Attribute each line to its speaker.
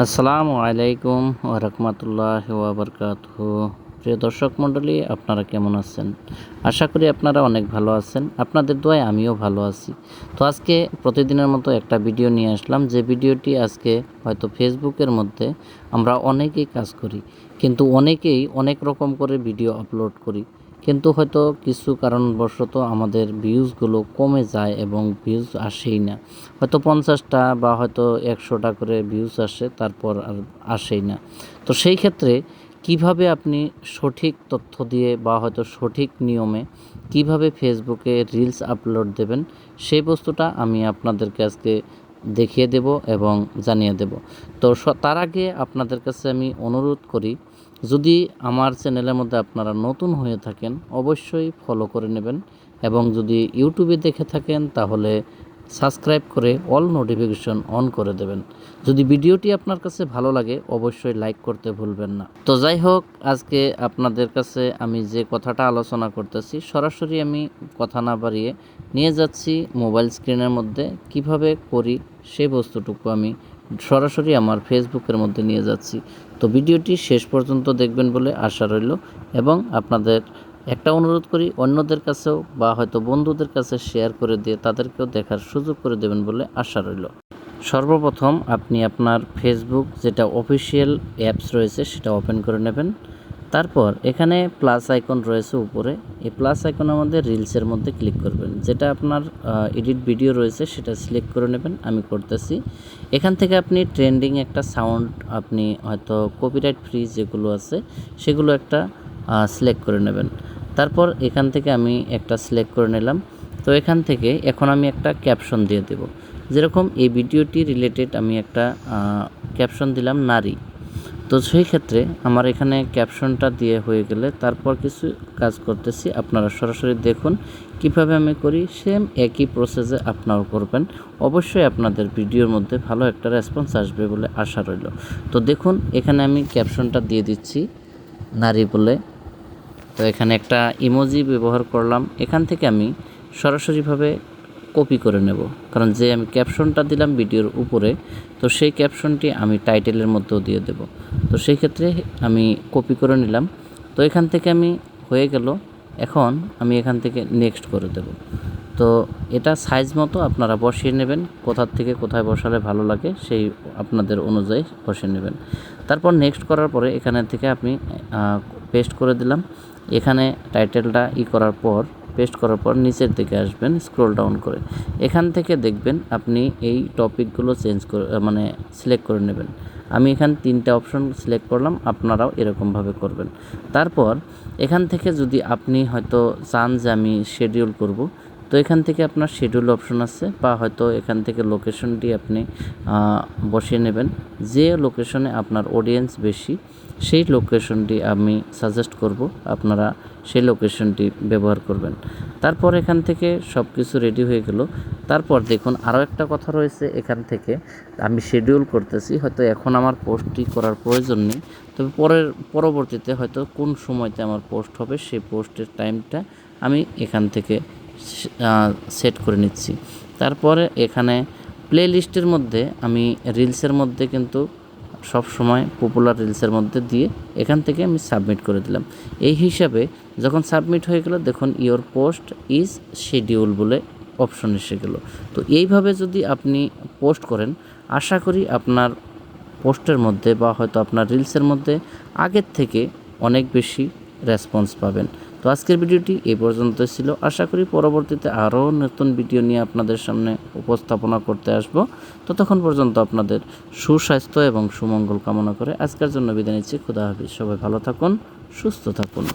Speaker 1: আসসালামু আলাইকুম ওয়া রাহমাতুল্লাহি ওয়া বারাকাতুহু। প্রিয় দর্শক মণ্ডলী, আপনারা কেমন আছেন? আশা করি আপনারা অনেক ভালো আছেন। আপনাদের দোয়ায় আমিও ভালো আছি। তো আজকে প্রতিদিনের মতো একটা ভিডিও নিয়ে আসলাম, যে ভিডিওটি আজকে হয়তো ফেসবুকের মধ্যে আমরা অনেকেই কাজ করি, কিন্তু অনেকেই অনেক রকম করে ভিডিও আপলোড করি, কিন্তু হয়তো কিছু কারণবশত আমাদের ভিউজগুলো কমে যায় এবং ভিউজ আসেই না। হয়তো 50টা বা হয়তো 100টা করে ভিউজ আসে, তারপর আর আসেই না। তো সেই ক্ষেত্রে কিভাবে আপনি সঠিক তথ্য দিয়ে বা হয়তো সঠিক নিয়মে কিভাবে ফেসবুকে রিলস আপলোড দেবেন, সেই বস্তুটা আমি আপনাদেরকে আজকে দেখিয়ে দেব এবং জানিয়ে দেব। তো তার আগে আপনাদের কাছে আমি অনুরোধ করি, যদি আমার চ্যানেলের মধ্যে আপনারা নতুন হয়ে থাকেন অবশ্যই ফলো করে নেবেন, এবং যদি ইউটিউবে দেখে থাকেন তাহলে সাবস্ক্রাইব করে অল নোটিফিকেশন অন করে দেবেন। যদি ভিডিওটি আপনার কাছে ভালো লাগে অবশ্যই লাইক করতে ভুলবেন না। তো যাই হোক, আজকে আপনাদের কাছে আমি যে কথাটা আলোচনা করতেছি, সরাসরি আমি কথা না বাড়িয়ে নিয়ে যাচ্ছি মোবাইল স্ক্রিনের মধ্যে, কিভাবে করি সেই বস্তুটুকু আমি সরাসরি আমার ফেসবুকের মধ্যে নিয়ে যাচ্ছি। তো ভিডিওটি শেষ পর্যন্ত দেখবেন বলে আশা রইল, এবং আপনাদের একটা অনুরোধ করি, অন্যদের কাছেও বা হয়তো বন্ধুদের কাছে শেয়ার করে দিয়ে তাদেরকেও দেখার সুযোগ করে দেবেন বলে আশা রইল। সর্বপ্রথম আপনি আপনার ফেসবুক যেটা অফিসিয়াল অ্যাপস রয়েছে সেটা ওপেন করে নেবেন। তারপর এখানে প্লাস আইকন রয়েছে উপরে, এই প্লাস আইকনের মধ্যে রিলসের মধ্যে ক্লিক করবেন। যেটা আপনার এডিট ভিডিও রয়েছে সেটা সিলেক্ট করে নেবেন, আমি করতেছি। এখান থেকে আপনি ট্রেন্ডিং একটা সাউন্ড, আপনি হয়তো কপিরাইট ফ্রি যেগুলো আছে সেগুলো একটা সিলেক্ট করে নেবেন। তারপর এখান থেকে আমি একটা সিলেক্ট করে নিলাম। তো এখান থেকে এখন আমি একটা ক্যাপশন দিয়ে দেব, যেরকম এই ভিডিওটি রিলেটেড আমি একটা ক্যাপশন দিলাম নারী। তো সেই ক্ষেত্রে আমার এখানে ক্যাপশনটা দিয়ে হয়ে গেলে তারপর কিছু কাজ করতেছি, আপনারা সরাসরি দেখুন কিভাবে আমি করি। সেম একই প্রসেসে আপনারাও করবেন, অবশ্যই আপনাদের ভিডিওর মধ্যে ভালো একটা রেসপন্স আসবে বলে আশা রইল। তো দেখুন এখানে আমি ক্যাপশনটা দিয়ে দিচ্ছি নারী বলে। তো এখানে একটা ইমোজি ব্যবহার করলাম। এখান থেকে আমি সরাসরিভাবে কপি করে নেব, কারণ যে আমি ক্যাপশনটা দিলাম ভিডিওর উপরে, তো সেই ক্যাপশনটি আমি টাইটেলের মধ্যেও দিয়ে দেব। তো সেই ক্ষেত্রে আমি কপি করে নিলাম। তো এখান থেকে আমি হয়ে গেল, এখন আমি এখান থেকে নেক্সট করে দেব। তো এটা সাইজ মতো আপনারা বসিয়ে নেবেন, কোথার থেকে কোথায় বসালে ভালো লাগে সেই আপনাদের অনুযায়ী বসিয়ে নেবেন। তারপর নেক্সট করার পরে এখানে থেকে আপনি পেস্ট করে দিলাম। এখানে টাইটেলটা করার পর, পেস্ট করার পর নিচের দিকে আসবেন স্ক্রল ডাউন করে, এখান থেকে দেখবেন আপনি এই টপিকগুলো চেঞ্জ করে সিলেক্ট করে নেবেন। আমি এখানে 3টা অপশন সিলেক্ট করলাম, আপনারাও এরকমভাবে করবেন। তারপর এখান থেকে যদি আপনি হয়তো চান যে আমি শিডিউল করব, তো এখান থেকে আপনার শিডিউল অপশন আছে, বা হয়তো এখান থেকে লোকেশনটি আপনি বসিয়ে নেবেন। যে লোকেশনে আপনার অডিয়েন্স বেশি সেই লোকেশনটি আমি সাজেস্ট করব, আপনারা সেই লোকেশনটি ব্যবহার করবেন। তারপর এখান থেকে সব কিছু রেডি হয়ে গেল। তারপর দেখুন আরও একটা কথা রয়েছে, এখান থেকে আমি শিডিউল করতেছি, হয়তো এখন আমার পোস্টটি করার প্রয়োজন নেই, তবে পরবর্তীতে হয়তো কোন সময়তে আমার পোস্ট হবে সেই পোস্টের টাইমটা আমি এখান থেকে সেট করে নিচ্ছি। তারপরে এখানে প্লে লিস্টের মধ্যে আমি রিলসের মধ্যে কিন্তু সব সময় পপুলার রিলসের মধ্যে দিয়ে এখান থেকে আমি সাবমিট করে দিলাম। এই হিসাবে যখন সাবমিট হয়ে গেল, দেখুন ইওর পোস্ট ইজ শিডিউল বলে অপশন এসে গেল। তো এইভাবে যদি আপনি পোস্ট করেন, আশা করি আপনার পোস্টের মধ্যে বা হয়তো আপনার রিলসের মধ্যে আগের থেকে অনেক বেশি রেসপন্স পাবেন। তো আজকের ভিডিওটি এই পর্যন্ত ছিল। আশা করি পরবর্তীতে আরও নতুন ভিডিও নিয়ে আপনাদের সামনে উপস্থাপনা করতে আসব। ততক্ষণ পর্যন্ত আপনাদের সুস্বাস্থ্য এবং সুমঙ্গল কামনা করে আজকের জন্য বিদায় নিচ্ছি। খুদা হাফেজ। সবাই ভালো থাকুন, সুস্থ থাকুন।